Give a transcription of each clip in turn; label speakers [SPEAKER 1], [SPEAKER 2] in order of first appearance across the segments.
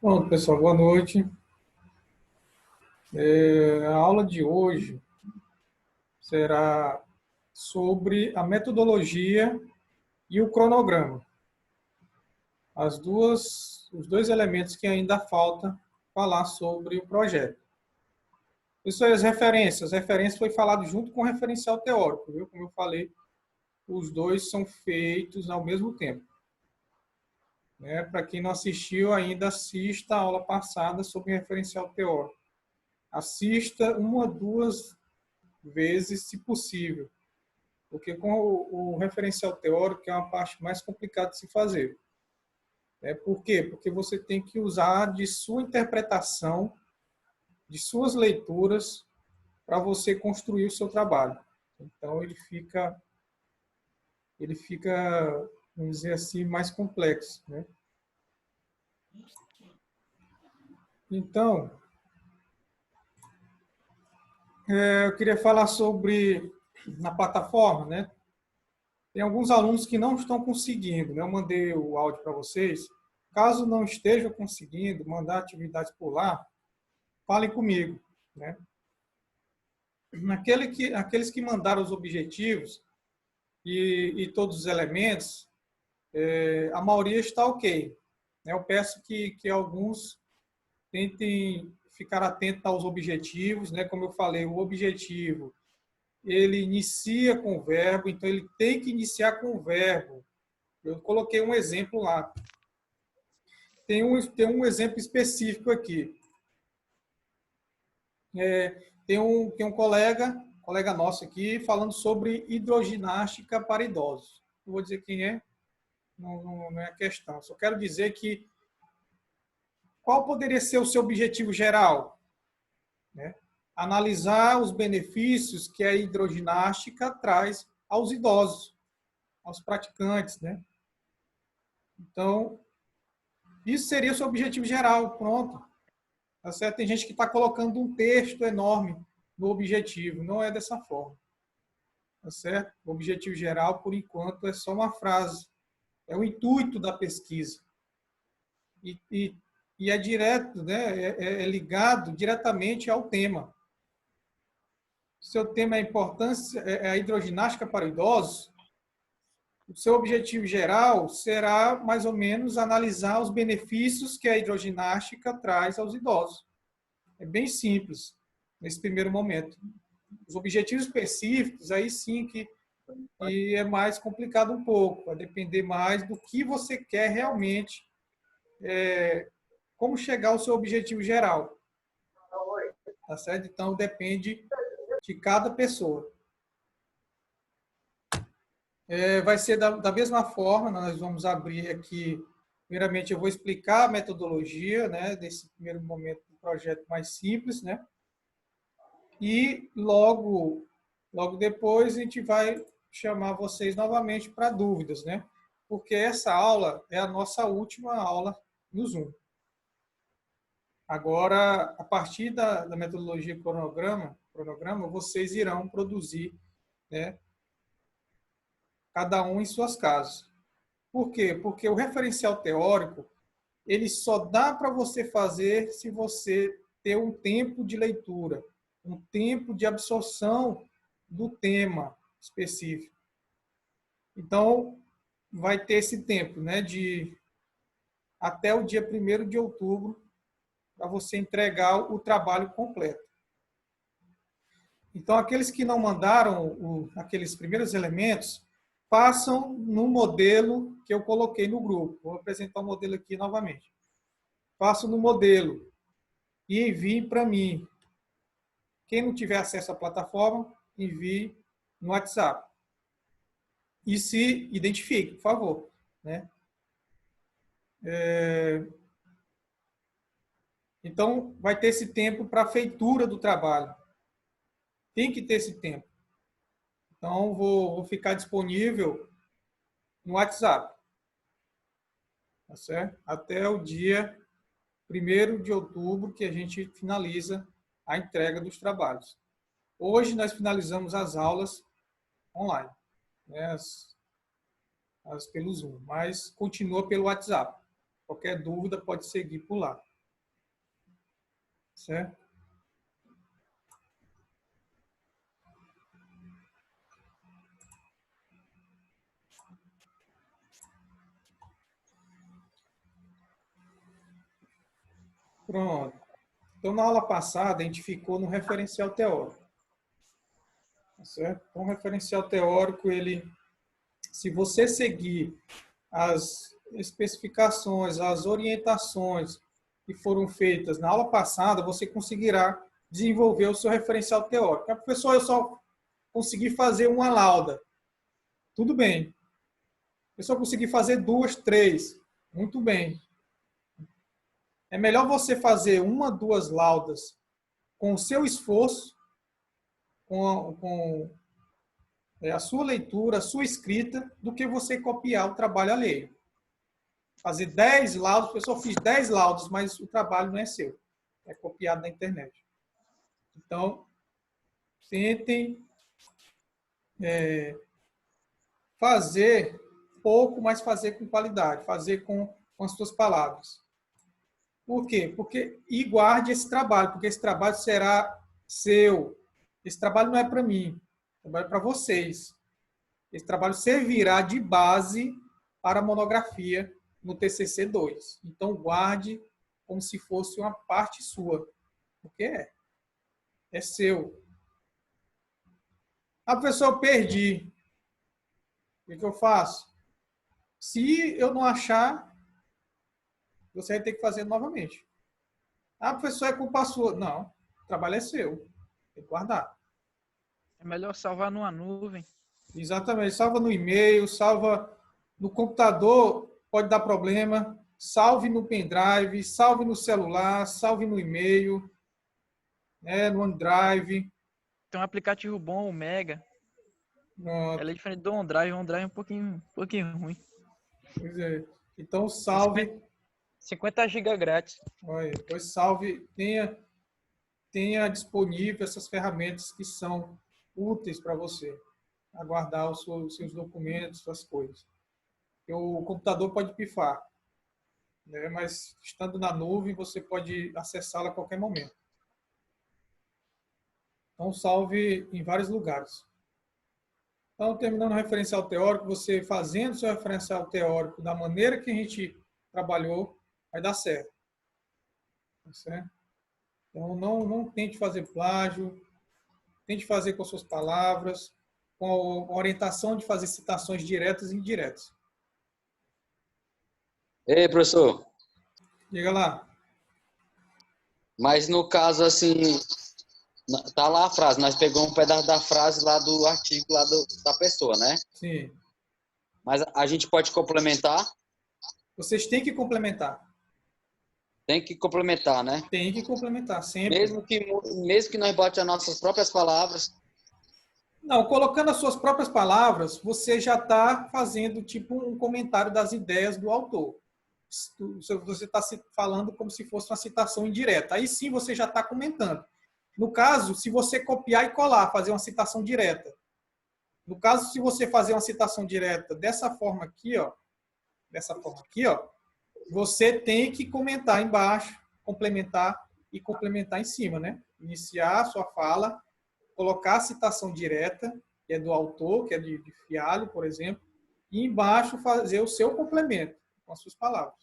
[SPEAKER 1] Bom, pessoal, boa noite. A aula de hoje será sobre a metodologia e o cronograma. Os dois elementos que ainda falta falar sobre o projeto. Isso é as referências. As referências foi falado junto com o referencial teórico, viu? Como eu falei, os dois são feitos ao mesmo tempo. Para quem não assistiu ainda, assista a aula passada sobre referencial teórico. Assista uma, duas vezes, se possível, porque com o referencial teórico é uma parte mais complicada de se fazer. Por quê? Porque você tem que usar de sua interpretação, de suas leituras, para você construir o seu trabalho. Então, ele fica, vamos dizer assim, mais complexo. Então, eu queria falar sobre na plataforma, Tem alguns alunos que não estão conseguindo, Eu mandei o áudio para vocês. Caso não estejam conseguindo mandar atividades por lá, falem comigo, Aqueles que mandaram os objetivos e todos os elementos, a maioria está ok. Eu peço que alguns tentem ficar atentos aos objetivos, Como eu falei, o objetivo ele inicia com o verbo, então ele tem que iniciar com o verbo. Eu coloquei um exemplo lá. Tem um exemplo específico aqui. Tem um colega nosso aqui, falando sobre hidroginástica para idosos. Não vou dizer quem é, não é a questão. Só quero dizer que qual poderia ser o seu objetivo geral? Analisar os benefícios que a hidroginástica traz aos idosos, aos praticantes, Então, isso seria o seu objetivo geral, pronto. Tá certo? Tem gente que está colocando um texto enorme no objetivo, não é dessa forma. Tá certo? O objetivo geral, por enquanto, é só uma frase. É o intuito da pesquisa. E é direto, é ligado diretamente ao tema. Seu tema é a importância, é a hidroginástica para idosos. O seu objetivo geral será, mais ou menos, analisar os benefícios que a hidroginástica traz aos idosos. É bem simples, nesse primeiro momento. Os objetivos específicos, aí sim que é mais complicado um pouco. Vai depender mais do que você quer realmente, como chegar ao seu objetivo geral. Tá certo? Então, depende de cada pessoa. Vai ser da mesma forma, nós vamos abrir aqui. Primeiramente, eu vou explicar a metodologia, desse primeiro momento do projeto mais simples, E logo depois a gente vai chamar vocês novamente para dúvidas, Porque essa aula é a nossa última aula no Zoom. Agora, a partir da metodologia cronograma, vocês irão produzir, cada um em suas casas. Por quê? Porque o referencial teórico, ele só dá para você fazer se você ter um tempo de leitura, um tempo de absorção do tema específico. Então, vai ter esse tempo, de até o dia 1º de outubro, para você entregar o trabalho completo. Então, aqueles que não mandaram aqueles primeiros elementos, façam no modelo que eu coloquei no grupo. Vou apresentar o modelo aqui novamente. Façam no modelo e enviem para mim. Quem não tiver acesso à plataforma, envie no WhatsApp. E se identifique, por favor. Então, vai ter esse tempo para a feitura do trabalho. Tem que ter esse tempo. Então, vou ficar disponível no WhatsApp. Tá certo? Até o dia 1º de outubro, que a gente finaliza a entrega dos trabalhos. Hoje, nós finalizamos as aulas online, as pelo Zoom, mas continua pelo WhatsApp. Qualquer dúvida pode seguir por lá. certo? Pronto. Então, na aula passada, a gente ficou no referencial teórico. Tá certo? Então, o referencial teórico, ele, se você seguir as especificações, as orientações que foram feitas na aula passada, você conseguirá desenvolver o seu referencial teórico. Ah, professor, eu só consegui fazer uma lauda. Tudo bem. Eu só consegui fazer 2, 3. Muito bem. É melhor você fazer 1, 2 laudas com o seu esforço, com a sua leitura, a sua escrita, do que você copiar o trabalho alheio. Fazer 10 laudos, o pessoal fiz 10 laudos, mas o trabalho não é seu. É copiado na internet. Então, tentem fazer pouco, mas fazer com qualidade, fazer com as suas palavras. Por quê? E guarde esse trabalho, porque esse trabalho será seu. Esse trabalho não é para mim, esse trabalho é para vocês. Esse trabalho servirá de base para a monografia no TCC 2. Então, guarde como se fosse uma parte sua, porque é seu. Ah, professor, eu perdi. O que eu faço? Se eu não achar, você vai ter que fazer novamente. Ah, professor, é culpa sua. Não, o trabalho é seu. Tem que guardar.
[SPEAKER 2] É melhor salvar numa nuvem.
[SPEAKER 1] Exatamente. Salva no e-mail, salva no computador, pode dar problema. Salve no pendrive, salve no celular, salve no e-mail, né, no OneDrive.
[SPEAKER 2] Tem um aplicativo bom, o Mega.
[SPEAKER 1] Pronto.
[SPEAKER 2] Ela é diferente do OneDrive. O OneDrive é um pouquinho ruim.
[SPEAKER 1] Pois é. Então,
[SPEAKER 2] É
[SPEAKER 1] salve.
[SPEAKER 2] 50 GB grátis.
[SPEAKER 1] Olha, pois salve, tenha disponível essas ferramentas que são úteis para você, aguardar os seus documentos, suas coisas. Porque o computador pode pifar, né? Mas estando na nuvem, você pode acessá-la a qualquer momento. Então, salve em vários lugares. Então, terminando o referencial teórico, você fazendo seu referencial teórico da maneira que a gente trabalhou, vai dar certo. Tá certo? Então, não tente fazer plágio, tente fazer com suas palavras, com a orientação de fazer citações diretas e indiretas.
[SPEAKER 3] Ei, professor,
[SPEAKER 1] Diga lá.
[SPEAKER 3] mas no caso, assim, tá lá a frase, nós pegamos um pedaço da frase lá do artigo lá da pessoa, né?
[SPEAKER 1] Sim.
[SPEAKER 3] Mas a gente pode complementar?
[SPEAKER 1] Vocês têm que complementar.
[SPEAKER 3] Tem que complementar, né?
[SPEAKER 1] Tem que complementar, sempre.
[SPEAKER 3] Mesmo que nós bote as nossas próprias palavras.
[SPEAKER 1] Não, colocando as suas próprias palavras, você já está fazendo tipo um comentário das ideias do autor. Você está falando como se fosse uma citação indireta. Aí sim você já está comentando. No caso, se você copiar e colar, fazer uma citação direta. No caso, se você fazer uma citação direta dessa forma aqui, ó, você tem que comentar embaixo, complementar e complementar em cima, né? Iniciar a sua fala, colocar a citação direta, que é do autor, que é de Fialho, por exemplo, e embaixo fazer o seu complemento com as suas palavras.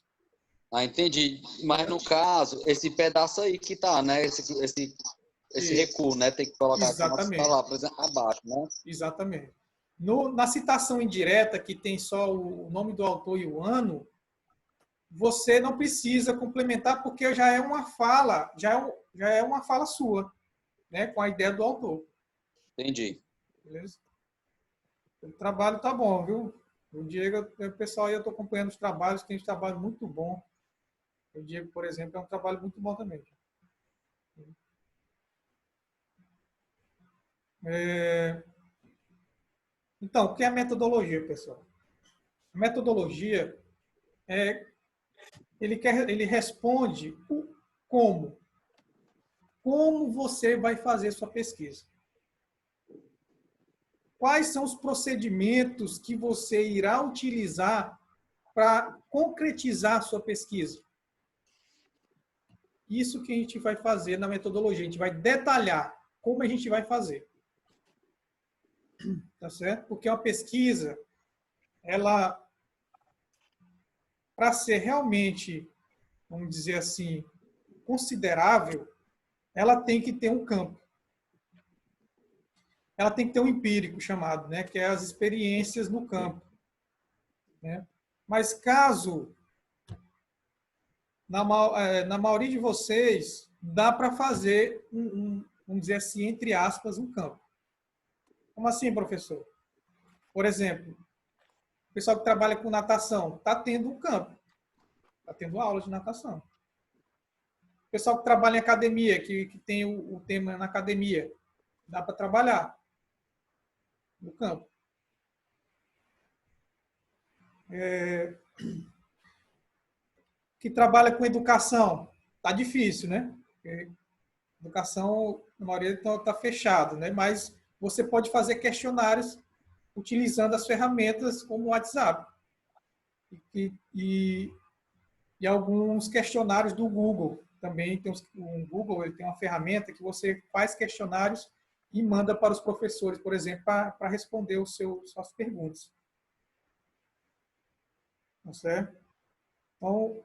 [SPEAKER 3] Ah, entendi. Mas no caso, esse pedaço aí que tá, né? Esse recuo, né? Tem que colocar aqui nossas palavras abaixo, né?
[SPEAKER 1] Exatamente. Na citação indireta, que tem só o nome do autor e o ano, você não precisa complementar, porque já é uma fala, já é uma fala sua, né? Com a ideia do autor.
[SPEAKER 3] Entendi.
[SPEAKER 1] Beleza? O trabalho tá bom, viu? O Diego, o pessoal aí, eu estou acompanhando os trabalhos, tem um trabalho muito bom. O Diego, por exemplo, é um trabalho muito bom também. Então, o que é a metodologia, pessoal? A metodologia ele responde o como. Como você vai fazer sua pesquisa? Quais são os procedimentos que você irá utilizar para concretizar a sua pesquisa? isso que a gente vai fazer na metodologia. A gente vai detalhar como a gente vai fazer. Tá certo? Porque uma pesquisa, ela, para ser realmente, vamos dizer assim, considerável, ela tem que ter um campo. Ela tem que ter um empírico chamado, né, que é as experiências no campo. Né? Mas caso, na maioria de vocês, dá para fazer, vamos dizer assim, entre aspas, um campo. Como assim, professor? Por exemplo, o pessoal que trabalha com natação está tendo um campo, está tendo aula de natação. O pessoal que trabalha em academia, que tem o tema na academia, dá para trabalhar no campo. Que trabalha com educação, está difícil, né? Porque educação, na maioria, está fechado, né? Mas você pode fazer questionários utilizando as ferramentas como o WhatsApp e alguns questionários do Google. Também tem o Google, ele tem uma ferramenta que você faz questionários e manda para os professores, por exemplo, para responder suas perguntas. Tá certo? Então,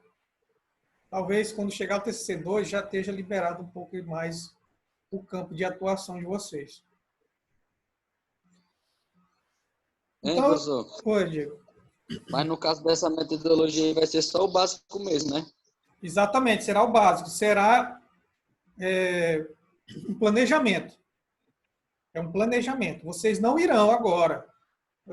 [SPEAKER 1] talvez quando chegar o TCC2 já esteja liberado um pouco mais o campo de atuação de vocês.
[SPEAKER 3] Então, professor?
[SPEAKER 1] Oi, Diego.
[SPEAKER 3] Mas no caso dessa metodologia vai ser só o básico mesmo, né?
[SPEAKER 1] Exatamente, será o básico. Será um planejamento. É um planejamento. Vocês não irão agora.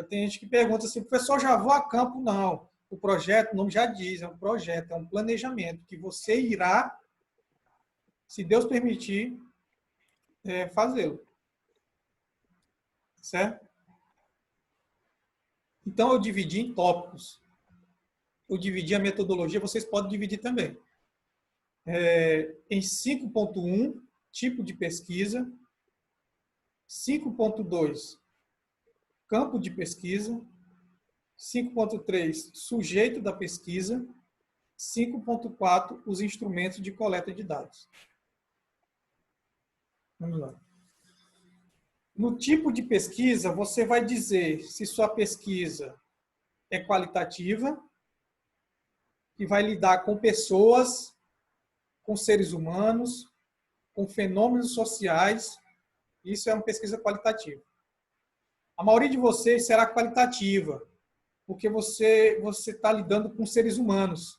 [SPEAKER 1] Tem gente que pergunta assim, professor, já vou a campo? Não. O projeto, o nome já diz, é um projeto, é um planejamento que você irá, se Deus permitir, fazê-lo. Certo? Então, eu dividi em tópicos. Eu dividi a metodologia, vocês podem dividir também. Em 5.1, tipo de pesquisa. 5.2, campo de pesquisa. 5.3, sujeito da pesquisa. 5.4, os instrumentos de coleta de dados. Vamos lá. No tipo de pesquisa, você vai dizer se sua pesquisa é qualitativa, que vai lidar com pessoas, com seres humanos, com fenômenos sociais. Isso é uma pesquisa qualitativa. A maioria de vocês será qualitativa, porque você está lidando com seres humanos.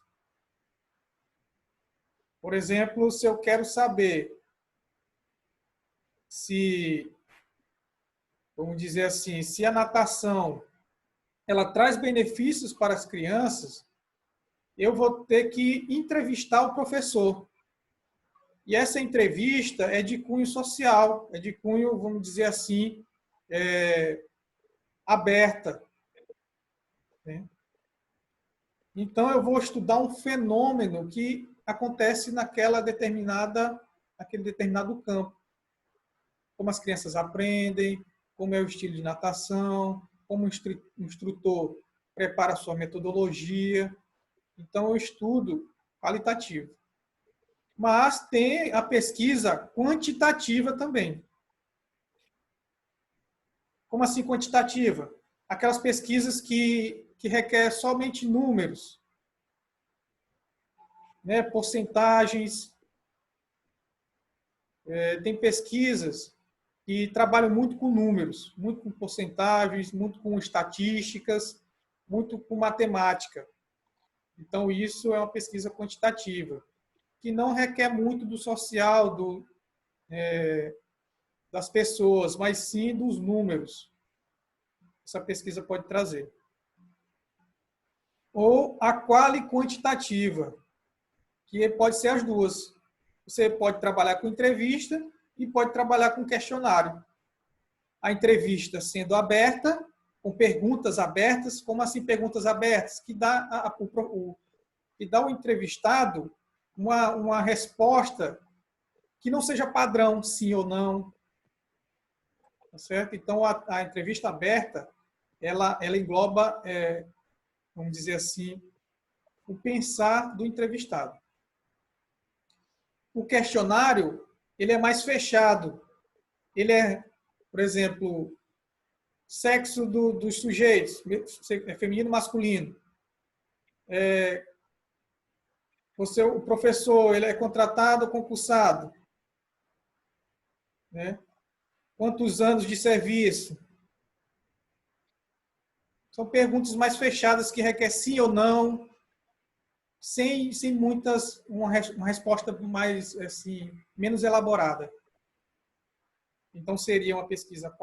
[SPEAKER 1] Por exemplo, se eu quero saber se, vamos dizer assim, se a natação ela traz benefícios para as crianças, eu vou ter que entrevistar o professor. E essa entrevista é de cunho social, é de cunho, vamos dizer assim, aberta. Né? Então, eu vou estudar um fenômeno que acontece naquele determinado campo. Como as crianças aprendem, como é o estilo de natação, como o instrutor prepara a sua metodologia. Então, eu estudo qualitativo. Mas tem a pesquisa quantitativa também. Como assim quantitativa? Aquelas pesquisas que requerem somente números, né? Porcentagens. Tem pesquisas que trabalham muito com números, muito com porcentagens, muito com estatísticas, muito com matemática. Então, isso é uma pesquisa quantitativa, que não requer muito do social das pessoas, mas sim dos números. Essa pesquisa pode trazer. Ou a quali-quantitativa, que pode ser as duas. Você pode trabalhar com entrevista e pode trabalhar com questionário. A entrevista sendo aberta, com perguntas abertas. Como assim perguntas abertas? Que dá ao entrevistado uma resposta que não seja padrão, sim ou não. Tá certo? Então, a entrevista aberta, ela engloba, vamos dizer assim, o pensar do entrevistado. o questionário ele é mais fechado. Ele é, por exemplo, sexo dos sujeitos, é feminino, masculino. O professor, ele é contratado ou concursado? Né? Quantos anos de serviço? São perguntas mais fechadas que requer sim ou não, sem muitas, uma resposta mais, assim, menos elaborada. Então, seria uma pesquisa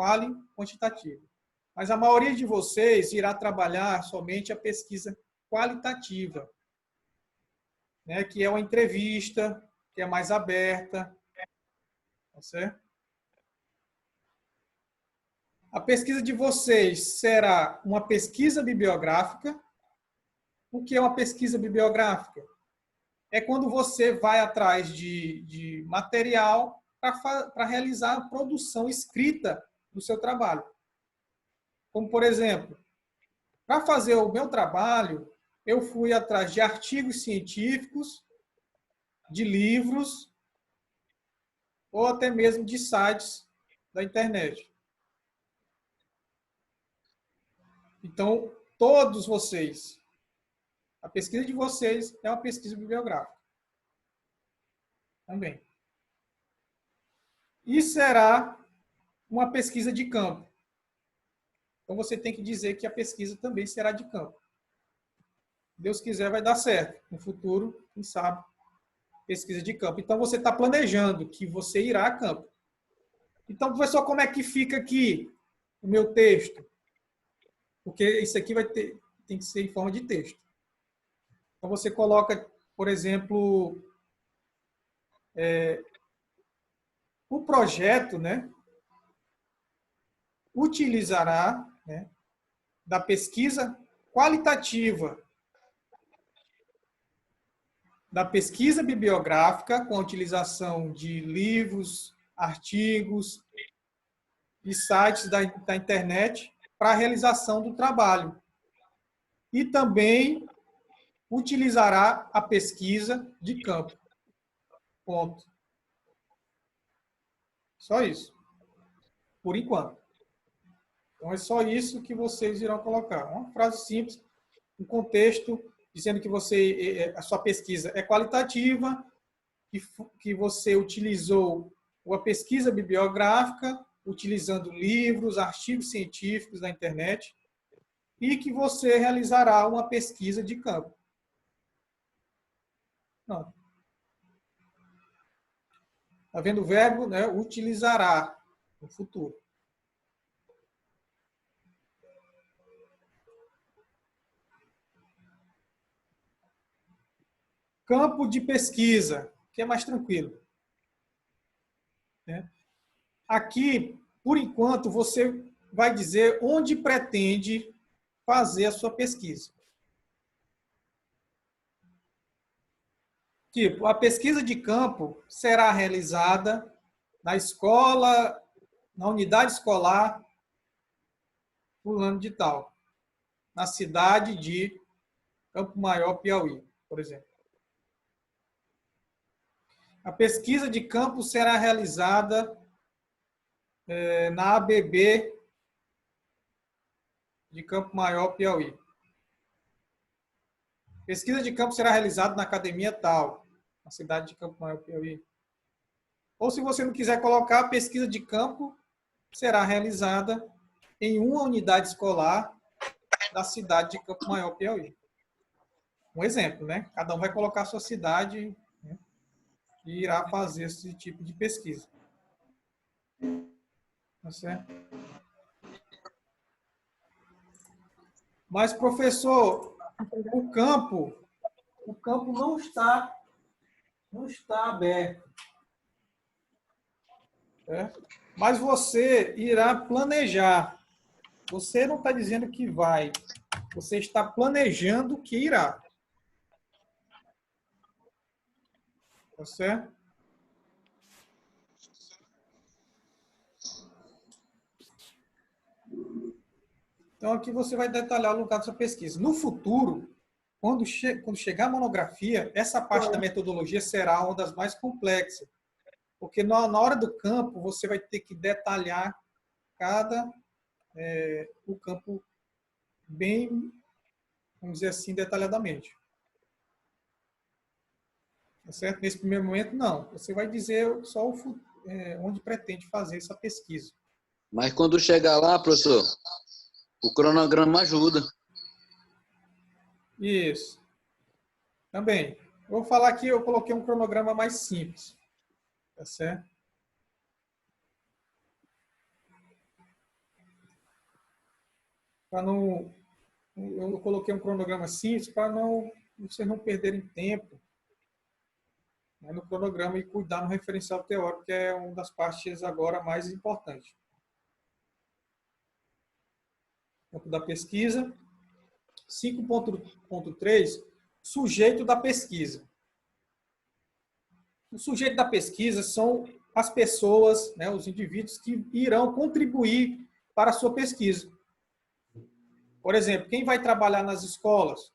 [SPEAKER 1] quantitativa. Mas a maioria de vocês irá trabalhar somente a pesquisa qualitativa, né? Que é uma entrevista, que é mais aberta. Tá certo? A pesquisa de vocês será uma pesquisa bibliográfica. O que é uma pesquisa bibliográfica? É quando você vai atrás de material para realizar a produção escrita do seu trabalho. Como, por exemplo, para fazer o meu trabalho, eu fui atrás de artigos científicos, de livros, ou até mesmo de sites da internet. Então, todos vocês, a pesquisa de vocês é uma pesquisa bibliográfica. Também. E será uma pesquisa de campo. Então, você tem que dizer que a pesquisa também será de campo. Deus quiser, vai dar certo. No futuro, quem sabe, pesquisa de campo. Então, você está planejando que você irá a campo. Então, professor, como é que fica aqui o meu texto? Porque isso aqui tem que ser em forma de texto. Então, você coloca, por exemplo, o projeto, né, utilizará, né, da pesquisa qualitativa, da pesquisa bibliográfica, com a utilização de livros, artigos e sites da internet para a realização do trabalho. E também utilizará a pesquisa de campo. Ponto. Só isso. Por enquanto. Então, é só isso que vocês irão colocar. Uma frase simples, um contexto, dizendo que a sua pesquisa é qualitativa, que você utilizou a pesquisa bibliográfica, utilizando livros, artigos científicos da internet, e que você realizará uma pesquisa de campo. Não. Está vendo o verbo, né? Utilizará no futuro. Campo de pesquisa, que é mais tranquilo. Né? Aqui, por enquanto, você vai dizer onde pretende fazer a sua pesquisa. Tipo, a pesquisa de campo será realizada na escola, na unidade escolar, fulano de tal, na cidade de Campo Maior, Piauí, por exemplo. A pesquisa de campo será realizada na ABB de Campo Maior, Piauí. Pesquisa de campo será realizada na academia tal, na cidade de Campo Maior, Piauí. Ou se você não quiser colocar, a pesquisa de campo será realizada em uma unidade escolar da cidade de Campo Maior, Piauí. Um exemplo, né? Cada um vai colocar a sua cidade, né, e irá fazer esse tipo de pesquisa. Tá certo? Mas, professor, o campo não está aberto. Certo? Mas você irá planejar. Você não está dizendo que vai. Você está planejando que irá. Tá certo? Então, aqui você vai detalhar o lugar da sua pesquisa. No futuro, quando chegar a monografia, essa parte da metodologia será uma das mais complexas. Porque na hora do campo, você vai ter que detalhar o campo bem, vamos dizer assim, detalhadamente. Tá certo? Nesse primeiro momento, não. Você vai dizer só onde pretende fazer essa pesquisa.
[SPEAKER 3] Mas quando chegar lá, professor, o cronograma ajuda.
[SPEAKER 1] Isso. Também. Eu vou falar aqui, eu coloquei um cronograma mais simples. Tá certo? Para não... Eu coloquei um cronograma simples para vocês não perderem tempo, né, no cronograma e cuidar no referencial teórico, que é uma das partes agora mais importantes. Campo da pesquisa. 5.3, sujeito da pesquisa. O sujeito da pesquisa são as pessoas, né, os indivíduos que irão contribuir para a sua pesquisa. Por exemplo, quem vai trabalhar nas escolas,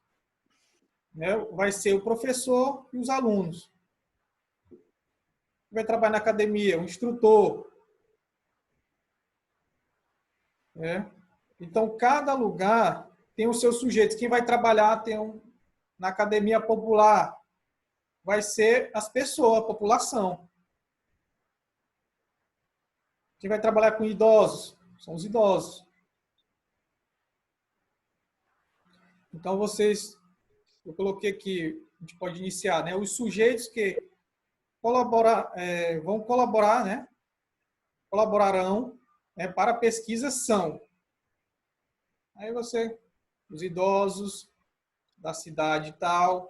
[SPEAKER 1] né, vai ser o professor e os alunos. Quem vai trabalhar na academia, o instrutor. Né? Então, cada lugar tem os seus sujeitos. Quem vai trabalhar na academia popular vai ser as pessoas, a população. Quem vai trabalhar com idosos são os idosos. Então, eu coloquei aqui, a gente pode iniciar, né? Os sujeitos que vão colaborar, né? Colaborarão, né, para a pesquisa são. Aí os idosos da cidade tal,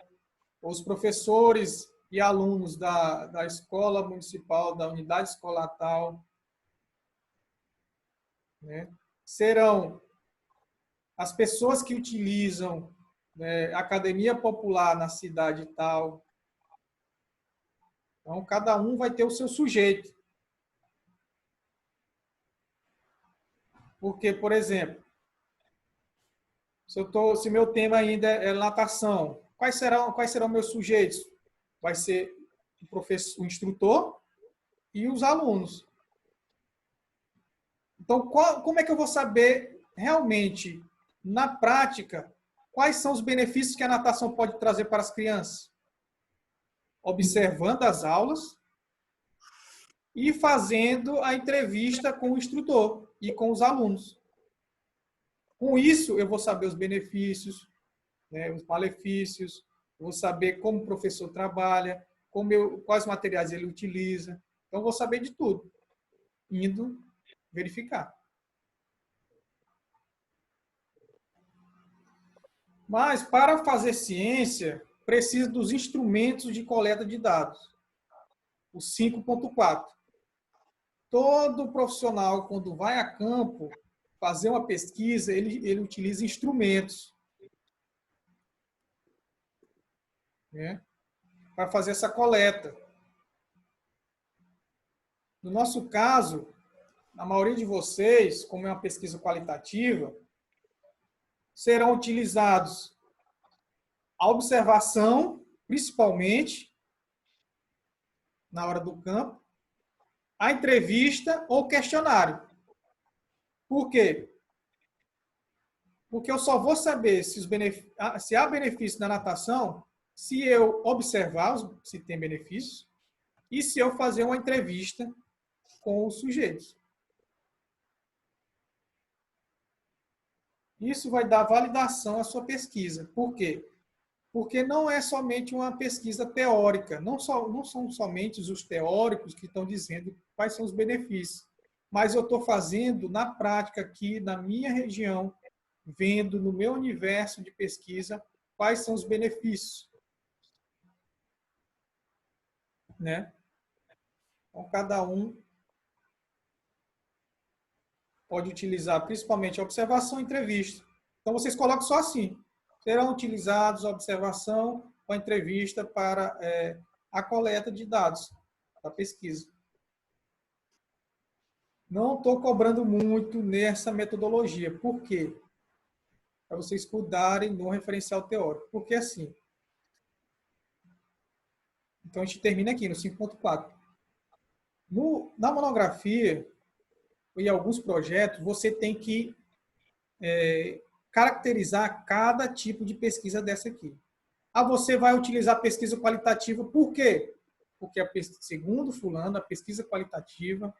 [SPEAKER 1] os professores e alunos da escola municipal, da unidade escolar tal, né? Serão as pessoas que utilizam, né, academia popular na cidade tal. Então, cada um vai ter o seu sujeito. Porque, por exemplo, se meu tema ainda é natação, quais serão meus sujeitos? Vai ser o instrutor e os alunos. Então, como é que eu vou saber realmente, na prática, quais são os benefícios que a natação pode trazer para as crianças? Observando as aulas e fazendo a entrevista com o instrutor e com os alunos. Com isso, eu vou saber os benefícios, né, os malefícios, eu vou saber como o professor trabalha, quais materiais ele utiliza. Então, eu vou saber de tudo, indo verificar. Mas, para fazer ciência, precisa dos instrumentos de coleta de dados. O 5.4. Todo profissional, quando vai a campo fazer uma pesquisa, ele utiliza instrumentos, né, para fazer essa coleta. No nosso caso, a maioria de vocês, como é uma pesquisa qualitativa, serão utilizados a observação, principalmente, na hora do campo, a entrevista ou questionário. Por quê? Porque eu só vou saber se há benefício na natação se eu observar se tem benefícios e se eu fazer uma entrevista com os sujeitos. Isso vai dar validação à sua pesquisa. Por quê? Porque não é somente uma pesquisa teórica, não são somente os teóricos que estão dizendo quais são os benefícios, mas eu estou fazendo na prática aqui, na minha região, vendo no meu universo de pesquisa quais são os benefícios. Né? Então, cada um pode utilizar principalmente a observação e entrevista. Então, vocês colocam só assim. Serão utilizados a observação ou a entrevista para a coleta de dados da pesquisa. Não estou cobrando muito nessa metodologia. Por quê? para vocês estudarem no referencial teórico. Porque assim, então a gente termina aqui no 5.4. Na monografia e alguns projetos, você tem que caracterizar cada tipo de pesquisa dessa aqui. Você vai utilizar pesquisa qualitativa, por quê? Porque, segundo fulano, a pesquisa qualitativa,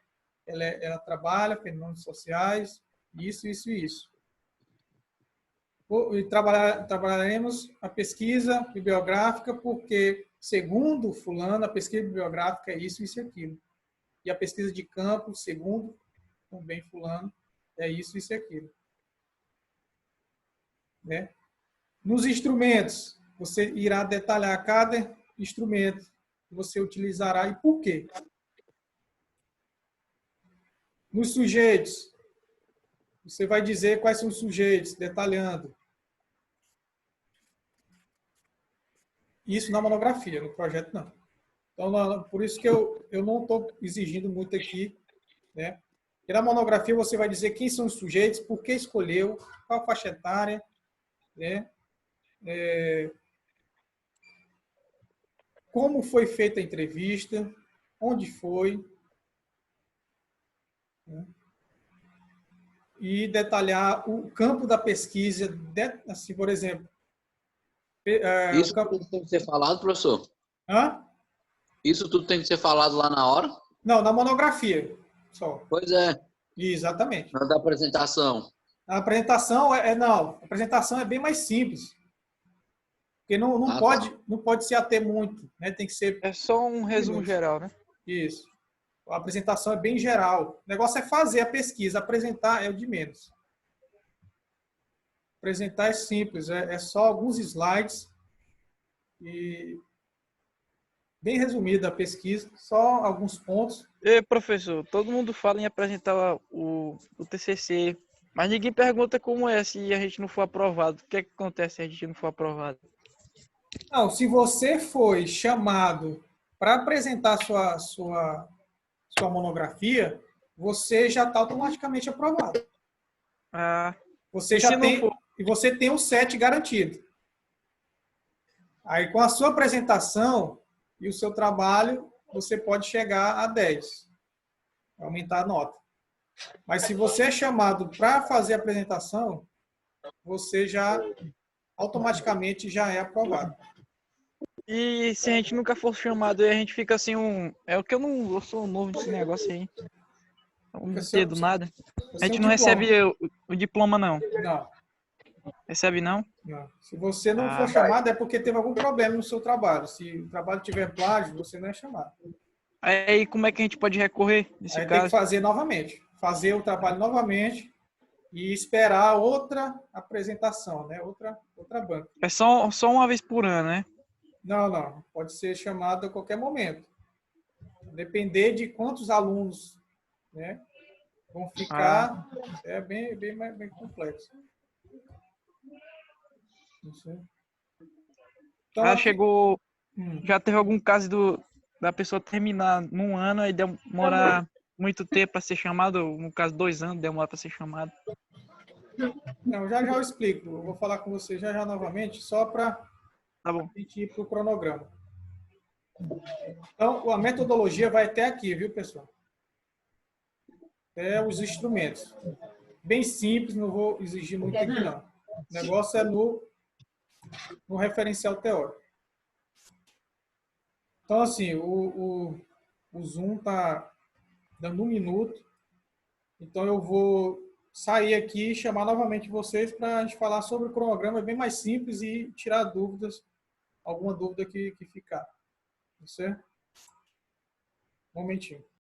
[SPEAKER 1] ela trabalha fenômenos sociais, isso. E trabalharemos a pesquisa bibliográfica, porque, segundo fulano, a pesquisa bibliográfica é isso e aquilo. E a pesquisa de campo, segundo também fulano, é isso e aquilo. Né? Nos instrumentos, você irá detalhar cada instrumento que você utilizará e por quê. Nos sujeitos, você vai dizer quais são os sujeitos, detalhando. Isso na monografia, no projeto não. Então, por isso que eu não estou exigindo muito aqui, né? E na monografia você vai dizer quem são os sujeitos, por que escolheu, qual faixa etária, né? Como foi feita a entrevista, onde foi, né? E detalhar o campo da pesquisa, assim, por exemplo.
[SPEAKER 3] Isso tudo tem que ser falado, professor?
[SPEAKER 1] Hã?
[SPEAKER 3] Isso tudo tem que ser falado lá na hora?
[SPEAKER 1] Não, na monografia só.
[SPEAKER 3] Pois é.
[SPEAKER 1] Exatamente.
[SPEAKER 3] Na da apresentação.
[SPEAKER 1] A apresentação não. A apresentação é bem mais simples. Porque não pode se ater muito, né? Tem que ser...
[SPEAKER 2] É só um resumo geral, né?
[SPEAKER 1] Isso. A apresentação é bem geral. O negócio é fazer a pesquisa. Apresentar é o de menos. Apresentar é simples. É só alguns slides e bem resumida a pesquisa. Só alguns pontos.
[SPEAKER 2] E, professor, todo mundo fala em apresentar o TCC, mas ninguém pergunta como é se a gente não for aprovado. O que é que acontece se a gente não for aprovado?
[SPEAKER 1] Não, se você foi chamado para apresentar sua monografia, você já está automaticamente aprovado. Você já tem, e você tem um 7 garantido. Aí, com a sua apresentação e o seu trabalho, você pode chegar a 10. Aumentar a nota. Mas se você é chamado para fazer a apresentação, você já automaticamente já é aprovado.
[SPEAKER 2] E se a gente nunca for chamado, a gente fica assim É o que eu sou novo nesse negócio aí. Não sei do nada. A gente não recebe o diploma, não.
[SPEAKER 1] Não.
[SPEAKER 2] Recebe, não?
[SPEAKER 1] Não. Se você não for chamado, é porque teve algum problema no seu trabalho. Se o trabalho tiver plágio, você não é chamado.
[SPEAKER 2] Aí como é que a gente pode recorrer nesse caso?
[SPEAKER 1] Tem que fazer novamente. Fazer o trabalho novamente e esperar outra apresentação, né? Outra banca.
[SPEAKER 2] É só uma vez por ano, né?
[SPEAKER 1] Não. Pode ser chamado a qualquer momento. Depender de quantos alunos, né, vão ficar, é bem complexo. Então,
[SPEAKER 2] chegou... Já teve algum caso da pessoa terminar num ano e demorar muito tempo para ser chamado? No caso, 2 anos demora para ser chamado.
[SPEAKER 1] Não, já eu explico. Eu vou falar com você já novamente, só para a gente ir para o cronograma. Então, a metodologia vai até aqui, viu, pessoal? Até os instrumentos. Bem simples, não vou exigir muito aqui, não. O negócio é no referencial teórico. Então, assim, o Zoom está dando 1 minuto. Então, eu vou sair aqui e chamar novamente vocês para a gente falar sobre o cronograma. É bem mais simples e tirar dúvidas, alguma dúvida que ficar. Certo? Um momentinho.